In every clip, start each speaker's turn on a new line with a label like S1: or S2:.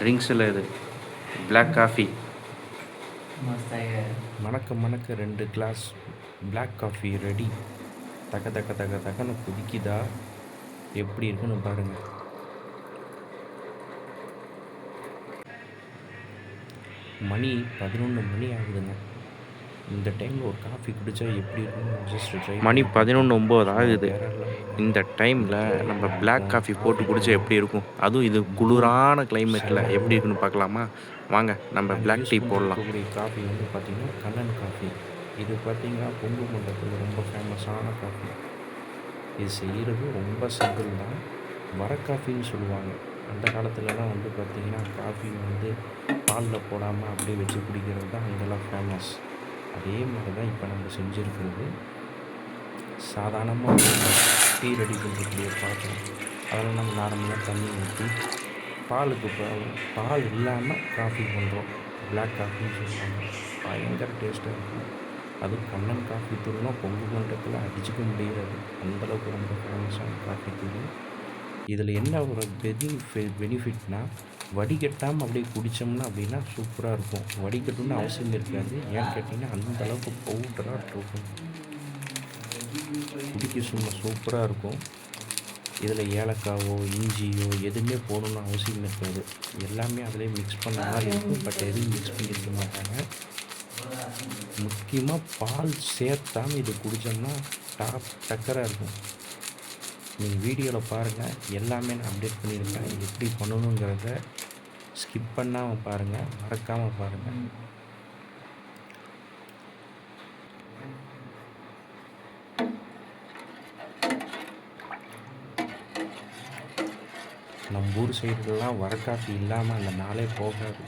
S1: ட்ரிங்க்ஸில் இது black coffee.
S2: மணக்க மணக்க 2 கிளாஸ் பிளாக் காஃபி ரெடி. தக தக தக தகன்னு குதிக்குதா? எப்படி இருக்குன்னு பாருங்க. மணி 11 மணி ஆகுதுங்க. இந்த டைமில் ஒரு காஃபி குடித்தா எப்படி இருக்குன்னு ஜஸ்ட் ட்ரை
S1: மணி
S2: பண்ணி
S1: 11:09 ஆகுது.
S2: வேற லெவல்.
S1: இந்த டைமில் நம்ம பிளாக் காஃபி போட்டு குடித்தா எப்படி இருக்கும்? அதுவும் இது
S2: ப்ளூ
S1: குளிரான கிளைமேட்டில்
S2: செம்ம
S1: எப்படி இருக்குன்னு பார்க்கலாமா? வாங்க நம்ம
S2: நாங்கள்
S1: பிளாக்
S2: யூஸ்
S1: டீ போடலாம்.
S2: பண்ணிருக்கக்கூடிய காஃபி வந்து பார்த்திங்கன்னா கண்ணன் காஃபி. இது பார்த்திங்கன்னா கொங்கு மண்டலத்தில் ரொம்ப ஃபேமஸான காஃபி. இது செய்கிறது ரொம்ப சிம்பிள் தான். வர காஃபின்னு சொல்லுவாங்க. அந்த காலத்துலலாம் வந்து பார்த்திங்கன்னா காஃபி வந்து பாலில் போடாமல் அப்படியே வச்சு குடிக்கிறது தான் அங்கெல்லாம் ஃபேமஸ். அதே மாதிரி தான் இப்போ நம்ம செஞ்சுருக்கிறது. சாதாரணமாக டீ ரெடி பண்ணுறக்கூடிய பாத்திரம், அதில் நம்ம நார்மலாக தண்ணி ஊற்றி பாலுக்கு பால் இல்லாமல் காஃபி பண்ணுறோம். பிளாக் காஃபின்னு சொல்லுவாங்க. பயங்கர டேஸ்ட்டாக இருக்கும். அதுவும் கண்ணன் காஃபி தூள்னா கொங்கு மண்டலத்தில் அடிச்சுக்க முடியாது. அந்தளவுக்கு ரொம்ப ஃபேமஸான காஃபி தூள். இதில் என்ன ஒரு பெனிஃபிட்னால் வடிகட்டாமல் அப்படியே குடித்தோம்னா அப்படின்னா சூப்பராக இருக்கும். வடிகட்டணும்னு அவசியம் இருக்காது. ஏன்னு கேட்டிங்கன்னா அந்தளவுக்கு பவுடராக இருக்கும். குடிக்க சும்மா சூப்பராக இருக்கும். இதில் ஏலக்காவோ இஞ்சியோ எதுவுமே போடணும்னு அவசியம் இருக்காது. எல்லாமே அதிலே மிக்ஸ் பண்ண மாதிரி இருக்கும். பட் எதுவும் மிக்ஸ் பண்ணியிருக்க மாட்டாங்க. முக்கியமாக பால் சேர்த்தாமல் இது குடித்தோம்னா டக்கராக இருக்கும். நீங்கள் வீடியோவில் பாருங்கள், எல்லாமே நான் அப்டேட் பண்ணியிருக்கேன். எப்படி பண்ணணுங்கிறத ஸ்கிப் பண்ணாமல் பாருங்கள், மறக்காமல் பாருங்கள். நம்ம ஊர் சைடுலாம் வர காஃபி இல்லாமல் அந்த நாளே போகாது.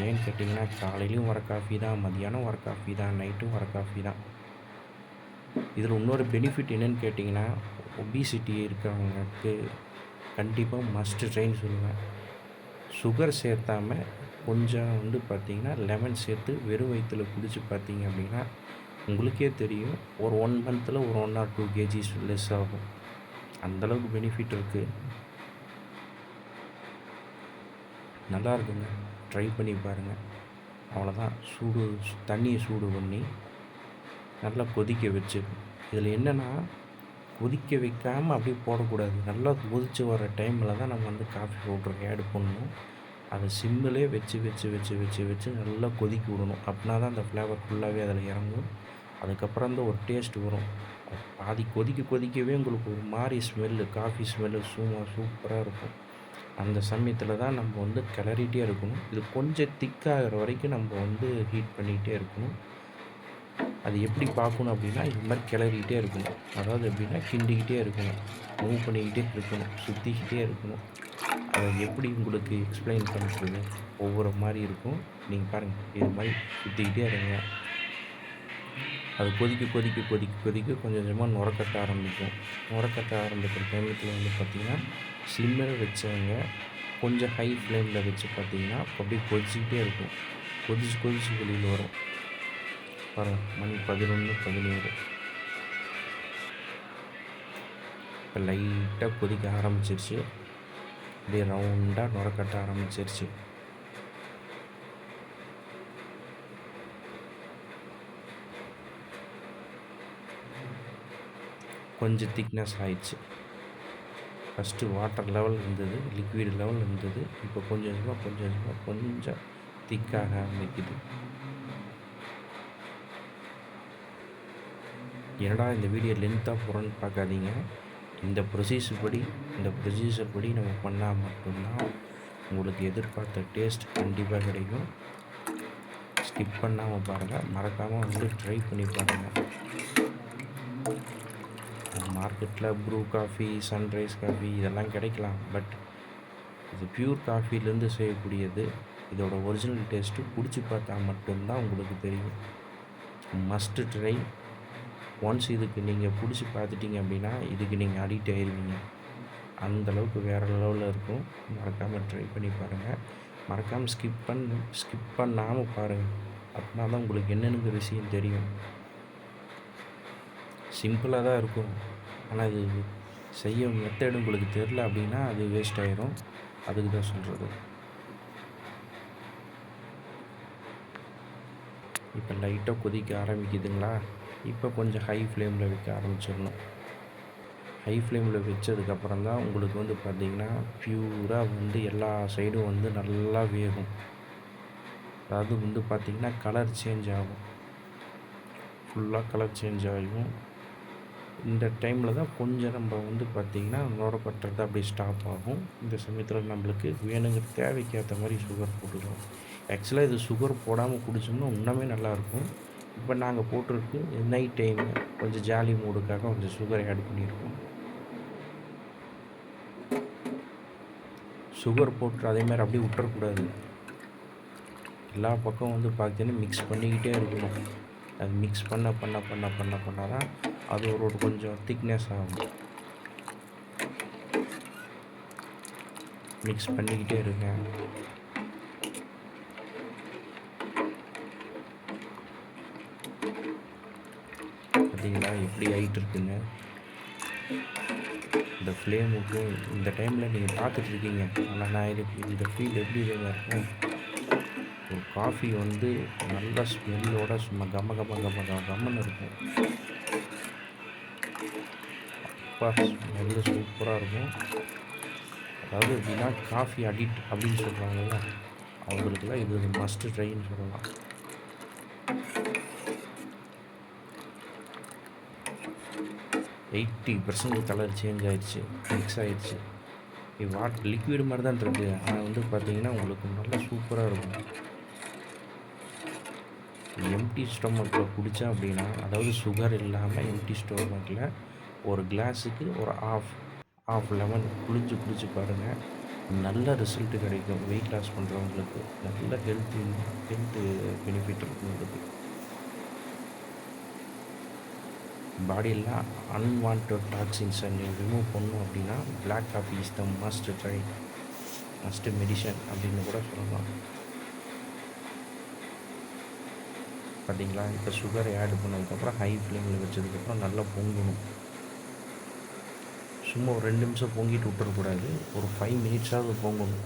S2: ஏன்னு கேட்டிங்கன்னா காலையிலையும் வர காஃபி தான், மதியானம் வர காஃபி தான், நைட்டும் வர காஃபி தான். இதில் இன்னொரு பெனிஃபிட் என்னென்னு கேட்டிங்கன்னா ஒபிசிட்டி இருக்கிறவங்களுக்கு கண்டிப்பாக மஸ்ட் ட்ரைன்னு சொல்லுவேன். சுகர் சேர்த்தாமல் கொஞ்சம் வந்து பார்த்திங்கன்னா லெமன் சேர்த்து வெறும் வயிற்றில் குடித்து பார்த்தீங்க அப்படின்னா உங்களுக்கே தெரியும், ஒரு 1 மந்தில் ஒரு 1 or 2 kgs லெஸ் ஆகும். அந்தளவுக்கு பெனிஃபிட் இருக்குது. நல்லா இருக்குங்க. ட்ரை பண்ணி பாருங்கள். அவ்வளோதான். தண்ணியை சூடு பண்ணி நல்லா கொதிக்க வச்சு, இதில் என்னென்னா கொதிக்க வைக்காமல் அப்படியே போடக்கூடாது. நல்லா கொதித்து வர டைமில் தான் நம்ம வந்து காஃபி பவுடர் ஆட் பண்ணணும். அதை சிம்மிலே வச்சு வச்சு வச்சு வச்சு வச்சு நல்லா கொதிக்க விடணும். அப்படின்னா தான் அந்த ஃப்ளேவர் ஃபுல்லாகவே அதில் இறங்கும். அதுக்கப்புறம் தான் ஒரு டேஸ்ட் வரும். பாதி கொதிக்கவே உங்களுக்கு ஒரு மாதிரி ஸ்மெல்லு, காஃபி ஸ்மெல்லு சூப்பராக இருக்கும். அந்த சமயத்தில் தான் நம்ம வந்து கிளறிட்டே இருக்கணும். இது கொஞ்சம் திக்காகிற வரைக்கும் நம்ம வந்து ஹீட் பண்ணிகிட்டே இருக்கணும். அது எப்படி பார்க்கணும் அப்படின்னா இது மாதிரி கிளறிக்கிட்டே இருக்கணும். அதாவது எப்படின்னா கிண்டிக்கிட்டே இருக்கணும், மூவ் பண்ணிக்கிட்டே இருக்கணும், சுற்றிக்கிட்டே இருக்கணும். அதை எப்படி உங்களுக்கு எக்ஸ்பிளைன் பண்ணுறது ஒவ்வொரு மாதிரி இருக்கும். நீங்கள் பாருங்கள், இது மாதிரி சுற்றிக்கிட்டே இருங்க. அது கொதிக்க கொதிக்க கொதிக்க கொதிக்க கொஞ்சம் கொஞ்சமாக நுரக்கட்ட ஆரம்பிக்கும். நுரக்கட்ட ஆரம்பிக்கிற டைமத்தில் வந்து பார்த்திங்கன்னா ஸ்லிம்மில் வச்சவங்க கொஞ்சம் ஹை ஃப்ளேமில் வச்சு பார்த்திங்கன்னா அப்படியே கொதிச்சிக்கிட்டே இருக்கும். கொதிச்சு வெளியில் வரும். பாருங்கள், மணி 11:17. இப்போ லைட்டாக கொதிக்க ஆரம்பிச்சிருச்சு. அப்படியே ரவுண்டாக நுரக்கட்ட ஆரம்பிச்சிருச்சு. கொஞ்சம் திக்னஸ் ஆயிடுச்சு. ஃபஸ்ட்டு வாட்டர் லெவல் இருந்தது, லிக்விட் லெவல் இருந்தது. இப்போ கொஞ்சம் திக்காக ஆரம்பிக்குது. என்னடா இந்த வீடியோ லென்த்தாக போகிறோன்னு பார்க்காதீங்க. இந்த ப்ரொசீஜர் படி நம்ம பண்ணால் மட்டும்தான் உங்களுக்கு எதிர்பார்த்த டேஸ்ட் கண்டிப்பாக கிடைக்கும். ஸ்கிப் பண்ணாமல் பாருங்கள், மறக்காமல் வந்து ட்ரை பண்ணி பாருங்கள். மார்க்கெட்டில் ப்ரூ காஃபி, சன்ரைஸ் காஃபி இதெல்லாம் கிடைக்கலாம். பட் இது பியூர் காஃபிலேருந்து செய்யக்கூடியது. இதோட ஒரிஜினல் டேஸ்ட்டு குடிச்சு பார்த்தா மட்டும்தான் உங்களுக்கு தெரியும். Must try. ஒன்ஸ் இதுக்கு நீங்கள் பிடிச்சி பார்த்துட்டிங்க அப்படின்னா இதுக்கு நீங்கள் அடிக்ட் ஆயிடுவீங்க. அந்தளவுக்கு வேறு லெவலில் இருக்கும். மறக்காமல் ட்ரை பண்ணி பாருங்கள். மறக்காமல் ஸ்கிப் பண்ணாமல் பாருங்கள். அப்படின்னா தான் உங்களுக்கு என்னென்ன விஷயம் தெரியும். சிம்பிளாக தான் இருக்கும், ஆனால் இது செய்ய மெத்தட் உங்களுக்கு தெரில அப்படின்னா அது வேஸ்ட் ஆகிரும். அதுக்கு தான் சொல்கிறது. இப்போ லைட்டாக கொதிக்க ஆரம்பிக்குதுங்களா, இப்போ கொஞ்சம் ஹை ஃப்ளேமில் வைக்க ஆரம்பிச்சிடணும். ஹை ஃப்ளேமில் வச்சதுக்கப்புறம் தான் உங்களுக்கு வந்து பார்த்திங்கன்னா பியூராக வந்து எல்லா சைடும் வந்து நல்லா வேகும். அதாவது வந்து பார்த்திங்கன்னா கலர் சேஞ்ச் ஆகும், ஃபுல்லாக கலர் சேஞ்ச் ஆகும். இந்த டைமில் தான் கொஞ்சம் நம்ம வந்து பார்த்திங்கன்னா நுரப்பட்டுறது அப்படியே ஸ்டாப் ஆகும். இந்த சமயத்தில் நம்மளுக்கு வேணுங்கிற தேவைக்கு ஏற்ற மாதிரி சுகர் போட்டுக்கலாம். ஆக்சுவலாக இது சுகர் போடாமல் குடித்தோம்னா இன்னுமே நல்லாயிருக்கும். இப்போ நாங்கள் போட்டிருக்கு நைட் டைமு கொஞ்சம் ஜாலி மூடுக்காக கொஞ்சம் சுகர் ஆட் பண்ணியிருக்கோம். சுகர் போட்டு அதேமாதிரி அப்படியே விட்டுறக்கூடாது. எல்லா பக்கம் வந்து பார்த்தீங்கன்னா மிக்ஸ் பண்ணிக்கிட்டே இருக்கணும். அது மிக்ஸ் பண்ண தான் அது ஒரு கொஞ்சம் திக்னஸ் ஆகும். மிக்ஸ் பண்ணிக்கிட்டே இருக்கேன். பார்த்தீங்களா எப்படி ஆகிட்டு இருக்குன்னு. இந்த ஃப்ளேமுக்கு இந்த டைமில் நீங்கள் பார்த்துட்ருக்கீங்க. ஆனால் நான் இந்த ஃபீல் எப்படி இதுவாக இருக்கும், ஒரு காஃபி வந்து நல்ல ஸ்மெல்லோட சும்மா கம்மன்னு இருக்கும். அப்பா ஸ்மெல்லு சூப்பராக இருக்கும். அதாவது எப்படின்னா காஃபி அடிக்ட் அப்படின்னு சொல்கிறாங்கல்ல, அவங்களுக்குலாம் இது மஸ்ட் ட்ரைன்னு சொல்லலாம். %80 கலர் சேஞ்ச் ஆகிடுச்சு, மிக்ஸ் ஆகிடுச்சு. லிக்விட் மாதிரி தான் இருக்குது, ஆனால் வந்து பார்த்திங்கன்னா உங்களுக்கு நல்லா சூப்பராக இருக்கும். எம்டி ஸ்டொமக்கில் குடித்தா அப்படின்னா, அதாவது சுகர் இல்லாமல் எம்டி ஸ்டொமக்கில் ஒரு கிளாஸுக்கு ஒரு ஆஃப் லெமன் குடிச்சு பாருங்கள். நல்ல ரிசல்ட்டு கிடைக்கும். வெயிட் லாஸ் பண்ணுறவங்களுக்கு நல்ல ஹெல்த்து பெனிஃபிட் இருக்கும். உங்களுக்கு பாடியில் அன்வான்ட் டாக்ஸின்ஸை ரிமூவ் பண்ணணும் அப்படின்னா black coffee is the must try, must medicine அப்படின்னு கூட சொல்லலாம். பார்த்தீங்களா, இப்போ சுகரை ஆட் பண்ணதுக்கப்புறம் ஹை ஃப்ளேமில் வச்சதுக்கப்புறம் நல்லா பொங்கணும். சும்மா ஒரு 2 நிமிஷம் பொங்கிட்டு விட்டுறக்கூடாது, ஒரு 5 மினிட்ஸாவது பொங்கணும்.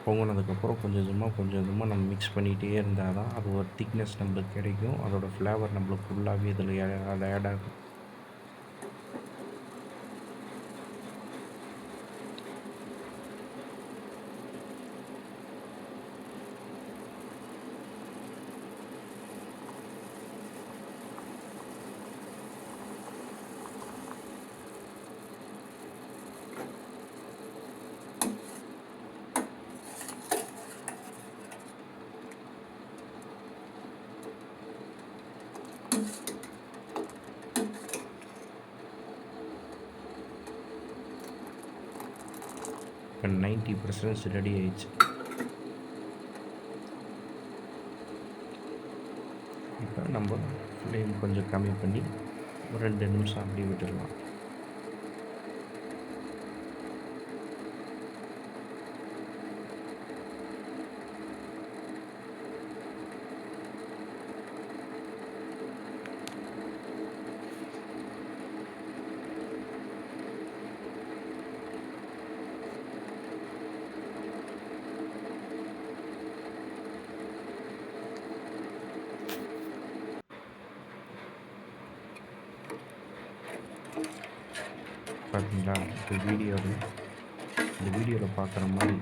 S2: பொங்கினதுக்கப்புறம் கொஞ்சம் கொஞ்சமாக நம்ம மிக்ஸ் பண்ணிகிட்டே இருந்தால் தான் அது ஒரு திக்னஸ் நம்மளுக்கு கிடைக்கும். அதோடய ஃப்ளேவர் நம்மளுக்கு ஃபுல்லாகவே இதில் அது ஆட் ஆகும். இப்போ 90% ரெடி ஆயிடுச்சு. இப்போ நம்ம ஃப்ளேம் கொஞ்சம் கம்மி பண்ணி ஒரு 2 நிமிஷம் அப்படியே விட்டுடலாம். பார்த்தீங்களா, இந்த வீடியோவில் பார்க்குற மாதிரி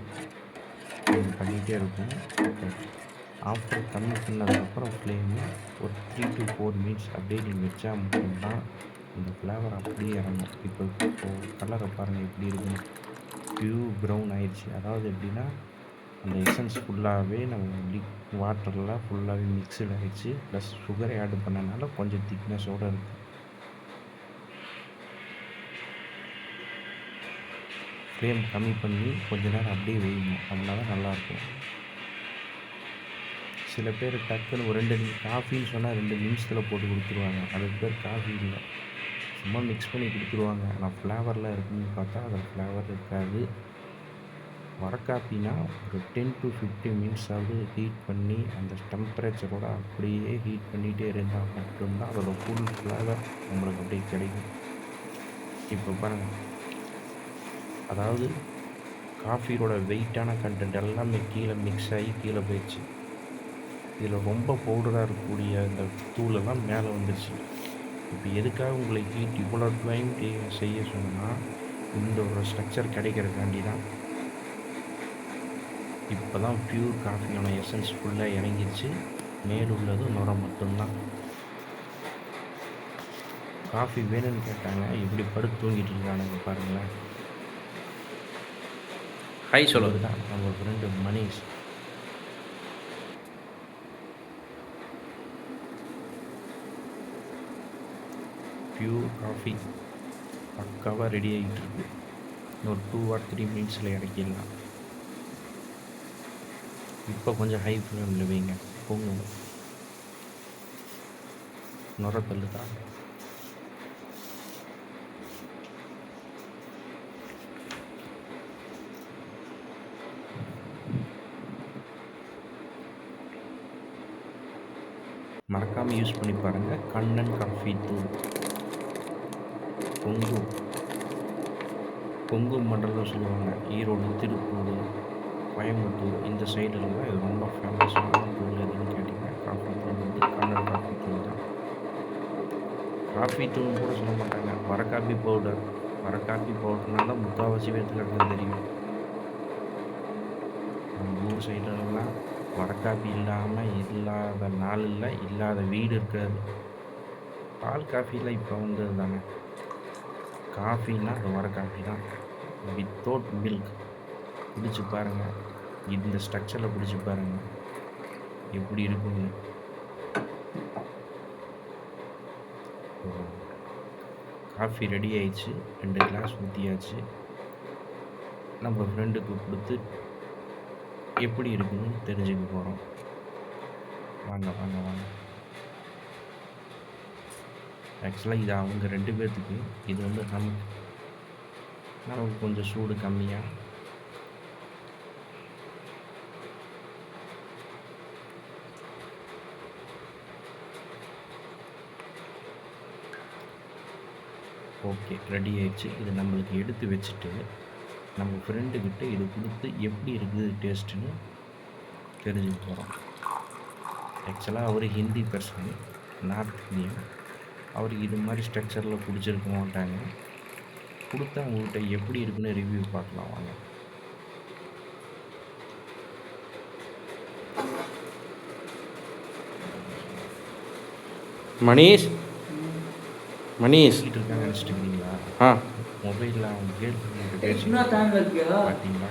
S2: பண்ணிகிட்டே இருக்கும். ஆஃப்டர் கம்மி பண்ணதுக்கப்புறம் ஃப்ளேமு ஒரு 3 to 4 மினிட்ஸ் அப்படியே நீங்கள் வச்சா மட்டும்தான் இந்த ஃப்ளேவர் அப்படியே இறங்கும். இப்போ கலரை பாருங்கள் எப்படி இருக்குன்னு, பியூர் ப்ரௌன் ஆயிடுச்சு. அதாவது எப்படின்னா அந்த எசன்ஸ் ஃபுல்லாகவே நம்ம வாட்டரில் ஃபுல்லாகவே மிக்சட் ஆகிடுச்சு. ப்ளஸ் சுகரை ஆட் பண்ணனால கொஞ்சம் திக்னஸோடு இருக்குது. ஃப்ளேம் கம்மி பண்ணி கொஞ்ச நேரம் அப்படியே வைக்கணும், அப்படின்னா தான் நல்லாயிருக்கும். சில பேர் டக்குன்னு ஒரு 2 காஃபின்னு சொன்னால் 2 நிமிஷத்தில் போட்டு கொடுத்துருவாங்க. அதுக்கு பேர் காஃபி இல்லை, சும்மா மிக்ஸ் பண்ணி கொடுத்துருவாங்க. ஆனால் ஃப்ளேவர்லாம் இருக்குன்னு பார்த்தா அதில் ஃப்ளேவர் இருக்காது. வர காஃபினா ஒரு 10 to 15 மினிட்ஸாவது ஹீட் பண்ணி அந்த டெம்பரேச்சரோட அப்படியே ஹீட் பண்ணிகிட்டே இருந்தால் மட்டும்தான் அதோட ஃபுல் ஃப்ளேவர் நம்மளுக்கு அப்படியே கிடைக்கும். இப்போ பாருங்கள், அதாவது காஃபியோட வெயிட்டான கண்டென்ட் எல்லாமே கீழே மிக்ஸ் ஆகி கீழே போயிடுச்சு. இதில் ரொம்ப பவுடராக இருக்கக்கூடிய இந்த தூளெல்லாம் மேலே வந்துடுச்சு. இப்போ எதுக்காக உங்களை ஹீட் இவ்வளோ டைம் செய்ய சொன்னால் இந்த ஒரு ஸ்ட்ரக்சர் கிடைக்கிறக்காண்டி தான். இப்போ தான் ப்யூர் காஃபியோட எசன்ஸ் ஃபுல்லாக இறங்கிடுச்சு. மேலுள்ளது நுரை மட்டும்தான். காஃபி வேணும்னு கேட்டாங்க, இப்படி படுத்து தூங்கிட்டு இருக்கானுங்க பாருங்களேன்.
S1: ஹாய் சொல்லுது
S2: தான் நம்ம ஃப்ரெண்டு மணிஷ். பியூர் காஃபி பக்காவாக ரெடி ஆகிட்டு இருக்கு. இன்னொரு 2 or 3 மினிட்ஸில் இறக்கிடலாம். இப்போ கொஞ்சம் ஹை ஃப்ளேமில் வைங்க, பொங்குங்க. நுர தள்ளுதா? மறக்காமல் யூஸ் பண்ணி பாருங்கள். கண்ணன் காஃபி தூள். கொங்கு மண்டலம் சொல்லுவாங்க. ஈரோடு, திருப்பூர், கோயம்புத்தூர் இந்த சைடுலாம் இது ரொம்ப ஃபேமஸான தூள். எதுன்னு கேட்டிங்கன்னா காஃபி தூள் வந்து கண்ணன் காஃபி தூள் தான். காஃபி தூள்னு கூட சொல்ல மாட்டாங்க, வர காஃபி பவுடர். வர காஃபி பவுடர்னால தான் முக்கால்வாசி பேருக்கு தெரியும். நம்ம ஊர் சைடுலலாம் வர காஃபி இல்லாத நாள் இல்லை, இல்லாத வீடு இருக்காது. பால் காஃபியில் இப்போ வந்தது தானே. காஃபின்னா அது வர காஃபி தான், வித்தவுட் மில்க். பிடிச்சி பாருங்கள், இந்த ஸ்ட்ரக்சரில் பிடிச்சி பாருங்கள் எப்படி இருக்குன்னு. காஃபி ரெடி ஆயிடுச்சு. 2 கிளாஸ் ஊற்றியாச்சு. நம்ம ஃப்ரெண்டுக்கு கொடுத்து எப்படி இருக்குன்னு தெரிஞ்சுக்க போகிறோம். வாங்க வாங்க வாங்க. ஆக்சுவலாக இது அவங்க 2 பேர்த்துக்கு. இது வந்து நமக்கு கொஞ்சம் சூடு கம்மியாக. ஓகே, ரெடி ஆயிடுச்சு. இது நம்மளுக்கு எடுத்து வச்சுட்டு நம்ம ஃப்ரெண்டுக்கிட்ட இது கொடுத்து எப்படி இருக்குது டேஸ்ட்டுன்னு தெரிஞ்சுக்க போகிறோம். ஆக்சுவலாக அவர் ஹிந்தி பர்சன், நார்த் இந்தியன். அவருக்கு இது மாதிரி ஸ்ட்ரக்சரில் பிடிச்சிருக்க மாட்டாங்க. கொடுத்தா அவங்கள்ட்ட எப்படி இருக்குன்னு ரிவ்யூ பார்க்கலாம் வாங்க.
S1: மணிஷ் மணிஷ்
S2: இருக்காங்க நினச்சிட்டுருக்கீங்களா? மொபைலில் அவங்க கேட் பார்த்தீங்களா?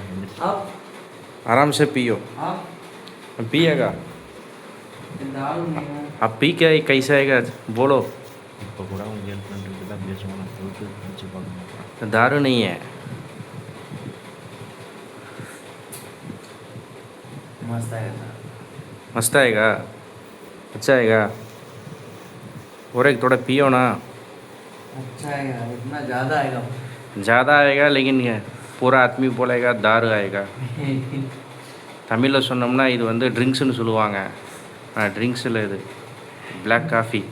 S1: आराम से पियो। पिएगा अब पी के कैसा आएगा बोलो।
S2: இப்போ கூட அவங்க கேர்ள் ஃப்ரெண்டுக்கு தான் பேசுவாங்க, சொல்லிட்டு பிடிச்சி பார்க்க மாட்டான்.
S1: दारू नहीं है,
S3: मस्त आएगा।
S1: मस्त आएगा, अच्छा आएगा। और एक थोड़ा पियो ना।
S3: अच्छा आएगा, इतना ज़्यादा आएगा।
S1: ज़्यादा आएगा लेकिन पूरा आदमी बोलेगा दारू आएगा। தமிழில் சொன்னோம்னா இது வந்து ட்ரிங்க்ஸ்னு சொல்லுவாங்க. ட்ரிங்க்ஸில் இது பிளாக் காஃபி.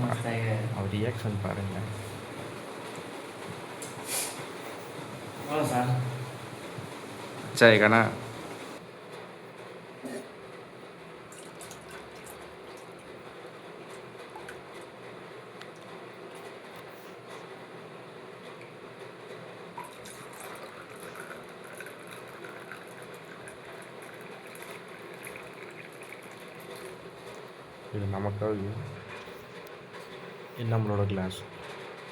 S3: मस्त आएगा।
S2: அவர் ரியாக்ஷன் பாருங்கள்.
S3: बोलो सर।
S1: अच्छा आएगा ना।
S2: இது நமக்காக நம்மளோட கிளாஸ்.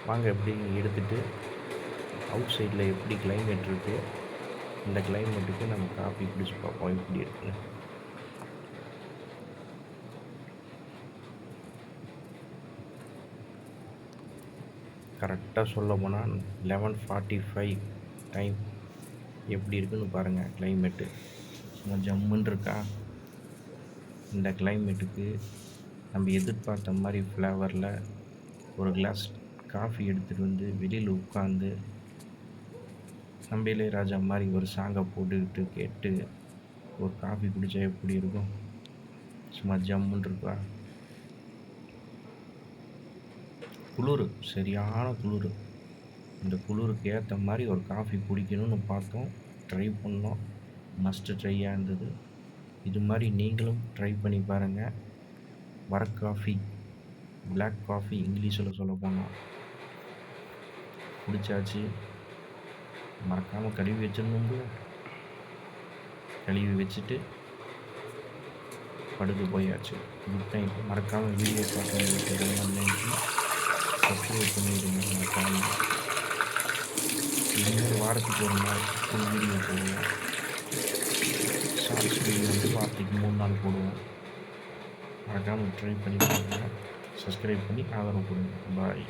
S2: வாங்க எப்படி எடுத்துகிட்டு அவுட் சைடில் எப்படி கிளைமேட் இருக்குது, இந்த கிளைமேட்டுக்கு நம்ம காஃபி குடிச்சு பார்ப்போம் எப்படி இருக்குன்னு. கரெக்டாக சொல்ல போனால் 11:45 டைம். எப்படி இருக்குன்னு பாருங்கள் கிளைமேட்டு. சும்மா ஜம்முன்னு இருக்கா. இந்த கிளைமேட்டுக்கு நம்ம எதிர்பார்த்த மாதிரி ஃப்ளேவரில் ஒரு கிளாஸ் காஃபி எடுத்துகிட்டு வந்து வெளியில் உட்காந்து நம்ம இளையராஜா மாதிரி ஒரு சாங்கை போட்டுக்கிட்டு கேட்டு ஒரு காஃபி குடித்தா எப்படி இருக்கும். சும்மா ஜம்முன்னு இருக்கா. குளிர், சரியான குளிர். இந்த குளிருக்கு ஏற்ற மாதிரி ஒரு காஃபி குடிக்கணும்னு பார்த்தோம், ட்ரை பண்ணோம். மஸ்ட் ட்ரையாக இருந்தது. இது மாதிரி நீங்களும் ட்ரை பண்ணி பாருங்கள். வரக் காஃபி, பிளாக் காஃபி இங்கிலீஷில் சொல்ல போனால் குடித்தாச்சு. மறக்காமல் கழுவி வச்சிடணுங்கள, கழுவி வச்சுட்டு படுத்து போயாச்சு. Good night. மறக்காமல் வீடியோ பார்த்து நன்றி. சப்ஸ்கிரைப் பண்ணிவிடுங்க மறக்காமல். இதுமாதிரி வாரத்துக்கு ஒரு நாள் ஃபுல் வீடியோ போடுவோம். ஷார்ட்ஸ் வீடியோ வந்து வாரத்துக்கு 3 நாள் போடுவோம். மறக்காமல் ட்ரை பண்ணி பாருங்கள். சப்ஸ்கிரைப் பண்ணி ஆதரவு கொடுங்க. பாய்.